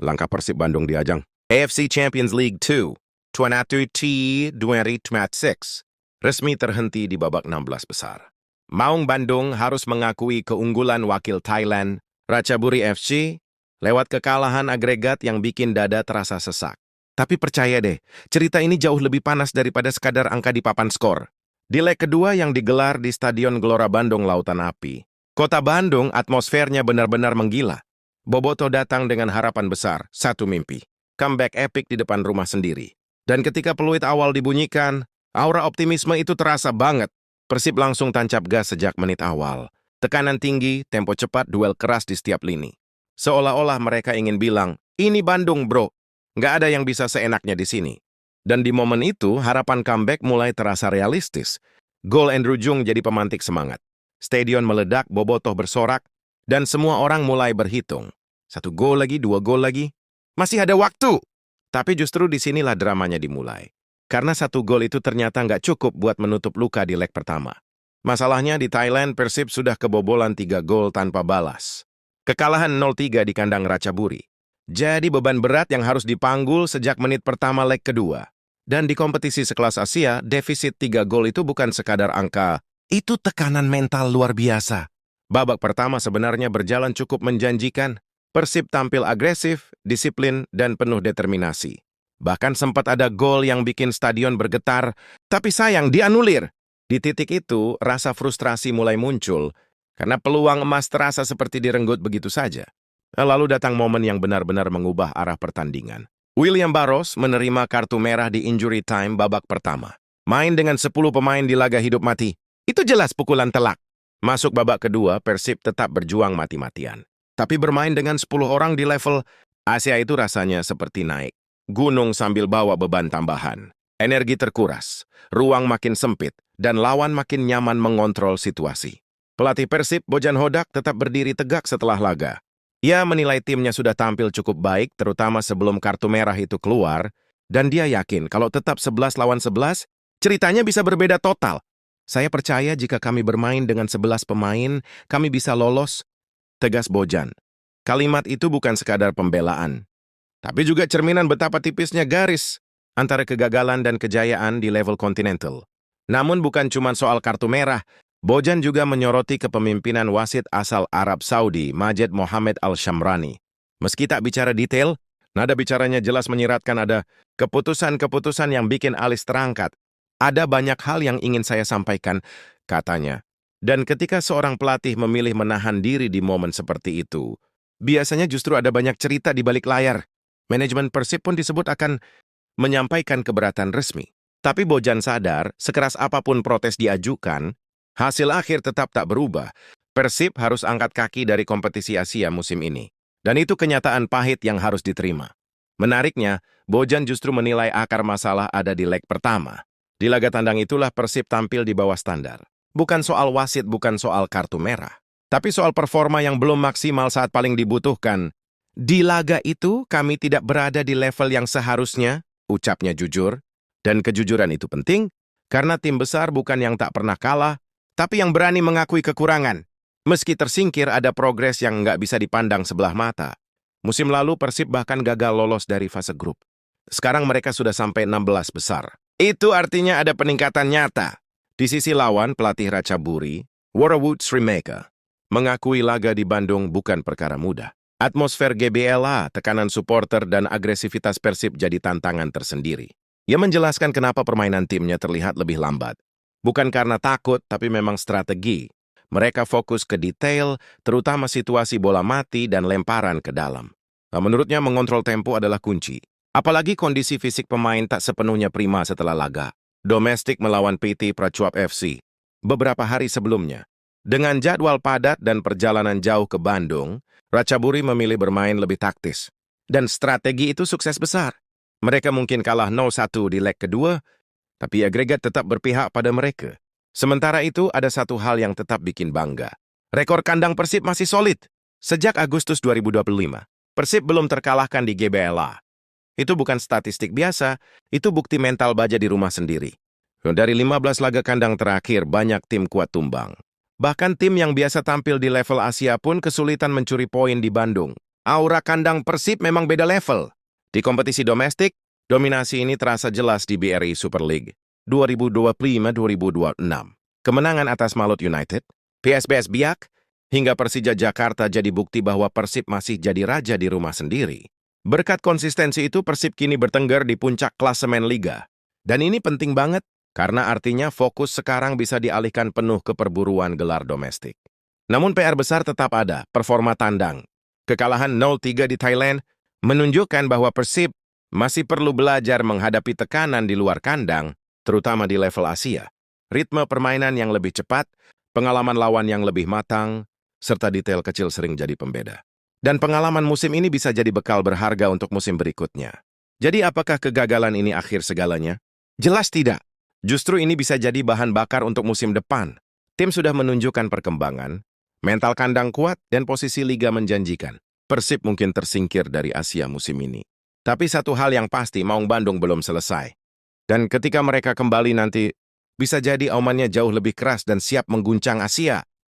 langkah Persib Bandung di ajang AFC Champions League 2, 2026, resmi terhenti di babak 16 besar. Maung Bandung harus mengakui keunggulan wakil Thailand, Ratchaburi FC, lewat kekalahan agregat yang bikin dada terasa sesak. Tapi percaya deh, cerita ini jauh lebih panas daripada sekadar angka di papan skor. Di leg kedua yang digelar di Stadion Gelora Bandung Lautan Api, Kota Bandung atmosfernya benar-benar menggila. Bobotoh datang dengan harapan besar, satu mimpi. Comeback epic di depan rumah sendiri. Dan ketika peluit awal dibunyikan, aura optimisme itu terasa banget. Persib langsung tancap gas sejak menit awal. Tekanan tinggi, tempo cepat, duel keras di setiap lini. Seolah-olah mereka ingin bilang, ini Bandung bro, nggak ada yang bisa seenaknya di sini. Dan di momen itu, harapan comeback mulai terasa realistis. Gol Andrew Jung jadi pemantik semangat. Stadion meledak, bobotoh bersorak, dan semua orang mulai berhitung. 1 gol lagi, 2 gol lagi. Masih ada waktu! Tapi justru disinilah dramanya dimulai. Karena 1 gol itu ternyata nggak cukup buat menutup luka di leg pertama. Masalahnya di Thailand, Persib sudah kebobolan 3 gol tanpa balas. Kekalahan 0-3 di kandang Ratchaburi. Jadi beban berat yang harus dipanggul sejak menit pertama leg kedua. Dan di kompetisi sekelas Asia, defisit 3 gol itu bukan sekadar angka. Itu tekanan mental luar biasa. Babak pertama sebenarnya berjalan cukup menjanjikan. Persib tampil agresif, disiplin, dan penuh determinasi. Bahkan sempat ada gol yang bikin stadion bergetar, tapi sayang dianulir. Di titik itu, rasa frustrasi mulai muncul, karena peluang emas terasa seperti direnggut begitu saja. Lalu datang momen yang benar-benar mengubah arah pertandingan. William Barros menerima kartu merah di injury time babak pertama. Main dengan 10 pemain di laga hidup mati. Itu jelas pukulan telak. Masuk babak kedua, Persib tetap berjuang mati-matian. Tapi bermain dengan 10 orang di level Asia itu rasanya seperti naik gunung sambil bawa beban tambahan. Energi terkuras, ruang makin sempit, dan lawan makin nyaman mengontrol situasi. Pelatih Persib, Bojan Hodak, tetap berdiri tegak setelah laga. Ia menilai timnya sudah tampil cukup baik, terutama sebelum kartu merah itu keluar, dan dia yakin kalau tetap 11 lawan 11, ceritanya bisa berbeda total. Saya percaya jika kami bermain dengan 11 pemain, kami bisa lolos, tegas Bojan. Kalimat itu bukan sekadar pembelaan, tapi juga cerminan betapa tipisnya garis antara kegagalan dan kejayaan di level kontinental. Namun bukan cuma soal kartu merah, Bojan juga menyoroti kepemimpinan wasit asal Arab Saudi, Majed Mohammed Al-Shamrani. Meski tak bicara detail, nada bicaranya jelas menyiratkan ada keputusan-keputusan yang bikin alis terangkat. Ada banyak hal yang ingin saya sampaikan, katanya. Dan ketika seorang pelatih memilih menahan diri di momen seperti itu, biasanya justru ada banyak cerita di balik layar. Manajemen Persib pun disebut akan menyampaikan keberatan resmi. Tapi Bojan sadar, sekeras apapun protes diajukan, hasil akhir tetap tak berubah. Persib harus angkat kaki dari kompetisi Asia musim ini. Dan itu kenyataan pahit yang harus diterima. Menariknya, Bojan justru menilai akar masalah ada di leg pertama. Di laga tandang itulah Persib tampil di bawah standar. Bukan soal wasit, bukan soal kartu merah. Tapi soal performa yang belum maksimal saat paling dibutuhkan. Di laga itu, kami tidak berada di level yang seharusnya, ucapnya jujur. Dan kejujuran itu penting, karena tim besar bukan yang tak pernah kalah, tapi yang berani mengakui kekurangan. Meski tersingkir, ada progres yang nggak bisa dipandang sebelah mata. Musim lalu, Persib bahkan gagal lolos dari fase grup. Sekarang mereka sudah sampai 16 besar. Itu artinya ada peningkatan nyata. Di sisi lawan, pelatih Ratchaburi, Worawut Srimeka, mengakui laga di Bandung bukan perkara mudah. Atmosfer GBLA, tekanan supporter, dan agresivitas Persib jadi tantangan tersendiri. Ia menjelaskan kenapa permainan timnya terlihat lebih lambat. Bukan karena takut, tapi memang strategi. Mereka fokus ke detail, terutama situasi bola mati dan lemparan ke dalam. Menurutnya mengontrol tempo adalah kunci. Apalagi kondisi fisik pemain tak sepenuhnya prima setelah laga. Domestik melawan PT Prachuap FC. Beberapa hari sebelumnya. Dengan jadwal padat dan perjalanan jauh ke Bandung, Ratchaburi memilih bermain lebih taktis. Dan strategi itu sukses besar. Mereka mungkin kalah 0-1 di leg kedua, tapi agregat tetap berpihak pada mereka. Sementara itu, ada satu hal yang tetap bikin bangga. Rekor kandang Persib masih solid. Sejak Agustus 2025, Persib belum terkalahkan di GBLA. Itu bukan statistik biasa, itu bukti mental baja di rumah sendiri. Dari 15 laga kandang terakhir, banyak tim kuat tumbang. Bahkan tim yang biasa tampil di level Asia pun kesulitan mencuri poin di Bandung. Aura kandang Persib memang beda level. Di kompetisi domestik, dominasi ini terasa jelas di BRI Super League 2025-2026. Kemenangan atas Malut United, PSBS Biak, hingga Persija Jakarta jadi bukti bahwa Persib masih jadi raja di rumah sendiri. Berkat konsistensi itu, Persib kini bertengger di puncak klasemen Liga. Dan ini penting banget, karena artinya fokus sekarang bisa dialihkan penuh ke perburuan gelar domestik. Namun PR besar tetap ada, performa tandang. Kekalahan 0-3 di Thailand menunjukkan bahwa Persib masih perlu belajar menghadapi tekanan di luar kandang, terutama di level Asia. Ritme permainan yang lebih cepat, pengalaman lawan yang lebih matang, serta detail kecil sering jadi pembeda. Dan pengalaman musim ini bisa jadi bekal berharga untuk musim berikutnya. Jadi apakah kegagalan ini akhir segalanya? Jelas tidak. Justru ini bisa jadi bahan bakar untuk musim depan. Tim sudah menunjukkan perkembangan, mental kandang kuat, dan posisi liga menjanjikan. Persib mungkin tersingkir dari Asia musim ini. Tapi satu hal yang pasti, Maung Bandung belum selesai. Dan ketika mereka kembali nanti, bisa jadi aumannya jauh lebih keras dan siap mengguncang Asia.